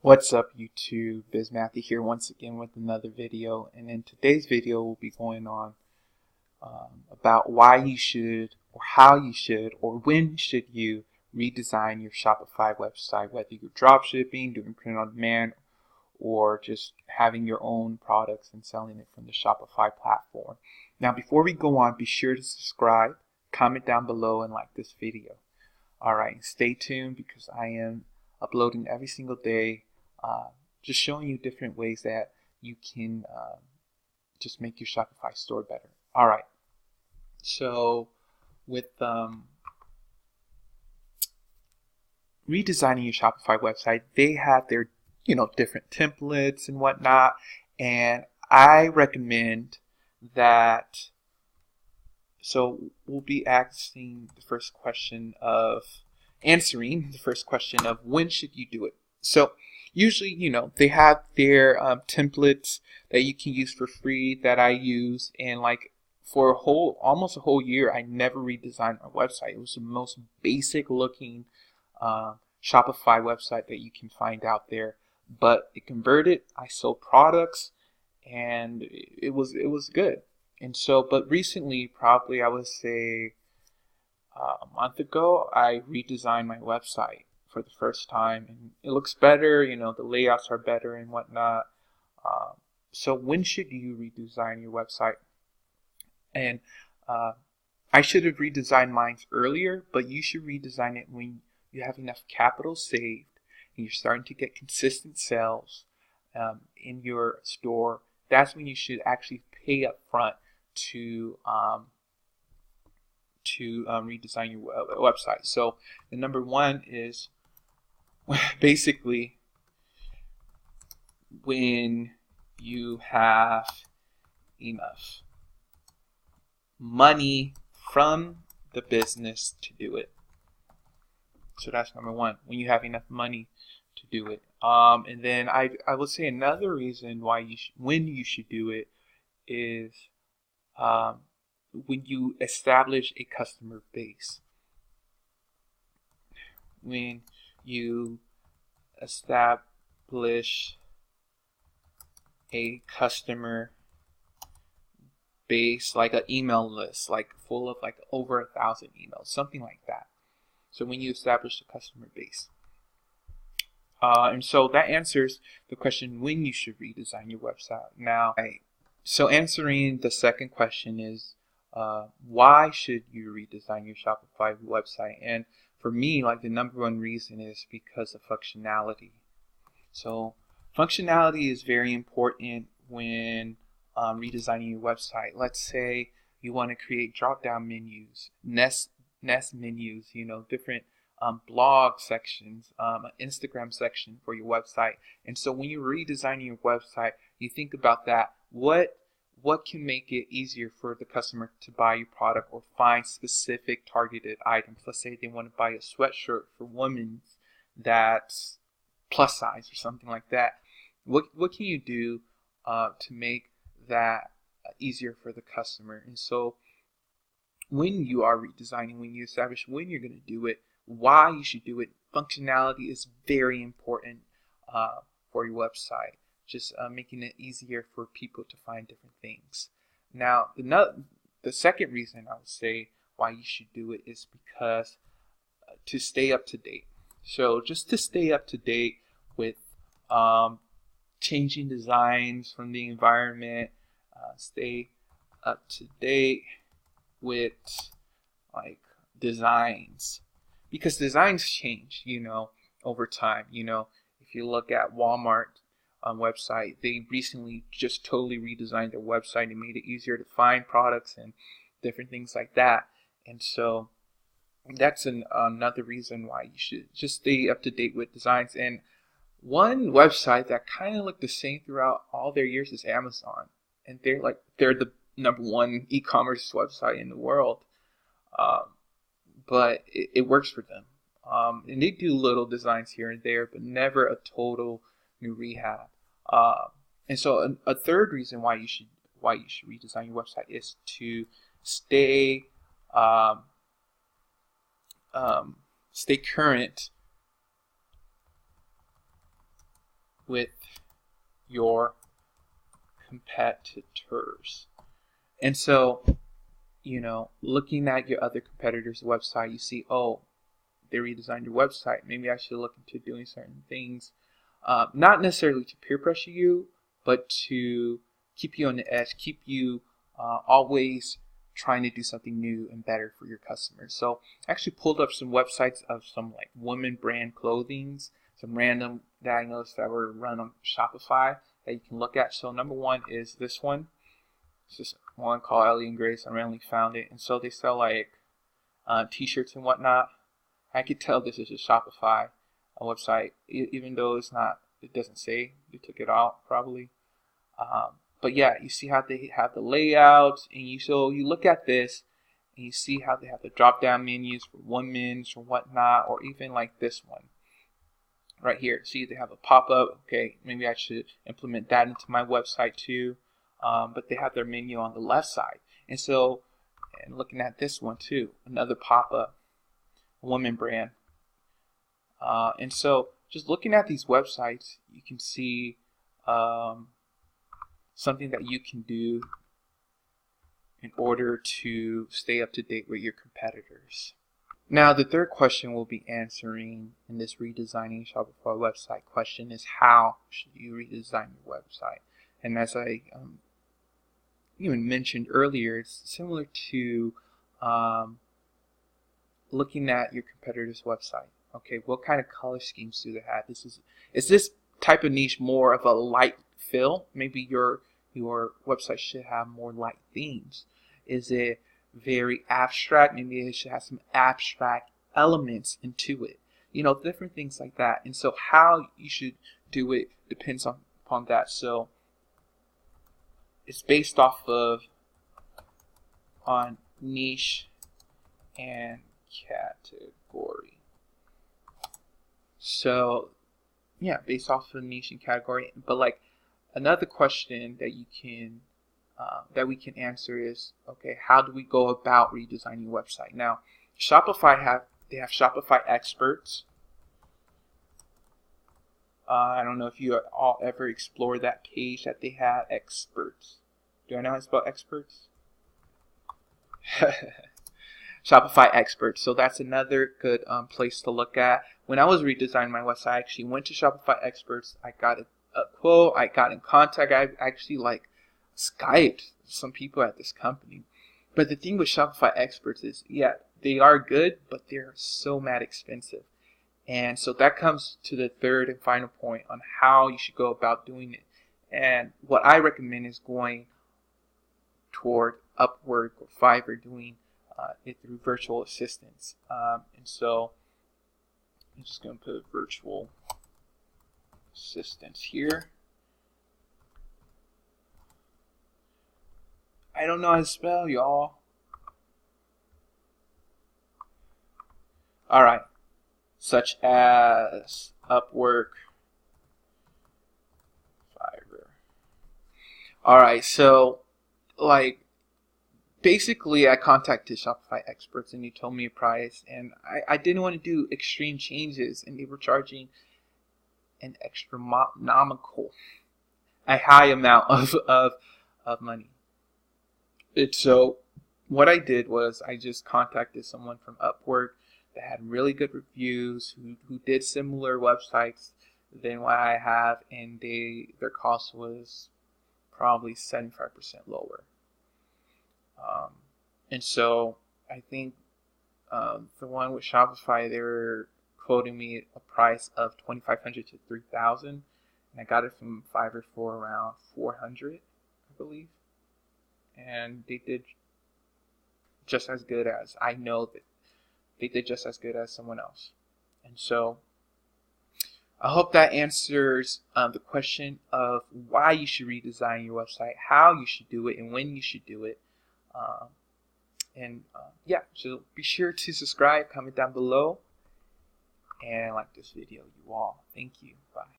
What's up YouTube, BizMatthew here once again with another video, and in today's video we'll be going on about why you should or how you should or when should you redesign your Shopify website, whether you're dropshipping, doing print on demand, or just having your own products and selling it from the Shopify platform. Now before we go on, be sure to subscribe, comment down below, and like this video. Alright, stay tuned because I am uploading every single day, just showing you different ways that you can just make your Shopify store better. Alright, so with redesigning your Shopify website, they have their different templates and whatnot, and I recommend that. So we'll be answering the first question of when should you do it. So usually, they have their templates that you can use for free that I use, and like for almost a whole year, I never redesigned my website. It was the most basic looking Shopify website that you can find out there, but it converted. I sold products, and it was good. And so, but recently, probably I would say a month ago, I redesigned my website for the first time, and it looks better. The layouts are better and whatnot. So when should you redesign your website? And I should have redesigned mine earlier, but you should redesign it when you have enough capital saved and you're starting to get consistent sales in your store. That's when you should actually pay up front to redesign your website. So the number one is basically when you have enough money from the business to do it. So that's number one, when you have enough money to do it. And then I would say another reason why when you should do it is when you establish a customer base. When you establish a customer base, like an email list, like full of like over 1,000 emails, something like that. So when you establish a customer base. And so that answers the question when you should redesign your website. Now, so answering the second question is why should you redesign your Shopify website? And for me, like the number one reason is because of functionality. So functionality is very important when redesigning your website. Let's say you want to create drop-down menus, nest menus, different blog sections, an Instagram section for your website. And so when you're redesigning your website, you think about that. What can make it easier for the customer to buy your product or find specific targeted items? Let's say they want to buy a sweatshirt for women that's plus size or something like that. What can you do to make that easier for the customer? And so when you are redesigning, when you establish when you're going to do it, why you should do it, functionality is very important for your website. Just making it easier for people to find different things. Now, the second reason I would say why you should do it is because to stay up to date. So just to stay up to date with changing designs from the environment, stay up to date with like designs, because designs change, over time. If you look at Walmart website, they recently just totally redesigned their website and made it easier to find products and different things like that. And so that's another reason why you should just stay up to date with designs. And one website that kind of looked the same throughout all their years is Amazon, and they're the number one e-commerce website in the world, but it works for them. And they do little designs here and there, but never a total new rehab. And so a third reason why you should redesign your website is to stay current with your competitors. And so, looking at your other competitors' website, you see, oh, they redesigned your website. Maybe I should look into doing certain things. Not necessarily to peer pressure you, but to keep you on the edge, keep you always trying to do something new and better for your customers. So I actually pulled up some websites of some like women brand clothings, some random that I noticed that were run on Shopify that you can look at. So number one is this one. It's just one called Ellie and Grace. I randomly found it. And so they sell like t-shirts and whatnot. I could tell this is a Shopify website, even though it doesn't say. They took it out probably. But yeah, you see how they have the layouts, and you look at this and you see how they have the drop down menus for women's or whatnot, or even like this one right here. See, they have a pop up. Okay, maybe I should implement that into my website too. But they have their menu on the left side, and looking at this one too, another pop up, woman brand. And so just looking at these websites, you can see something that you can do in order to stay up to date with your competitors. Now, the third question we'll be answering in this redesigning Shopify website question is, how should you redesign your website? And as I even mentioned earlier, it's similar to looking at your competitor's website. Okay, what kind of color schemes do they have? Is this type of niche more of a light fill? Maybe your website should have more light themes. Is it very abstract? Maybe it should have some abstract elements into it. Different things like that. And so how you should do it depends upon that. So it's based off of on niche and category. So yeah, based off of niche and category. But like another question that you can that we can answer is, okay, how do we go about redesigning your website? Now, Shopify have Shopify experts. I don't know if you all ever explored that page that they have, experts. Do I know how to spell experts? Shopify experts. So that's another good place to look at. When I was redesigning my website, I actually went to Shopify experts. I got a quote. I got in contact. I actually Skyped some people at this company. But the thing with Shopify experts is, yeah, they are good, but they're so mad expensive. And so that comes to the third and final point on how you should go about doing it. And what I recommend is going toward Upwork or Fiverr, doing it through virtual assistants. And so I'm just going to put virtual assistants here. I don't know how to spell, y'all. Alright. Such as Upwork, Fiverr. Alright, so basically I contacted Shopify experts and they told me a price, and I didn't want to do extreme changes, and they were charging an astronomical, a high amount of money. So what I did was I just contacted someone from Upwork that had really good reviews, who did similar websites than what I have, and their cost was probably 75% lower. And so I think the one with Shopify, they were quoting me a price of $2,500 to $3,000, and I got it from Fiverr for around $400, I believe. And they did just as good as, I know that they did just as good as someone else. And so I hope that answers the question of why you should redesign your website, how you should do it, and when you should do it. Yeah, so be sure to subscribe, comment down below, and like this video, you all. Thank you. Bye.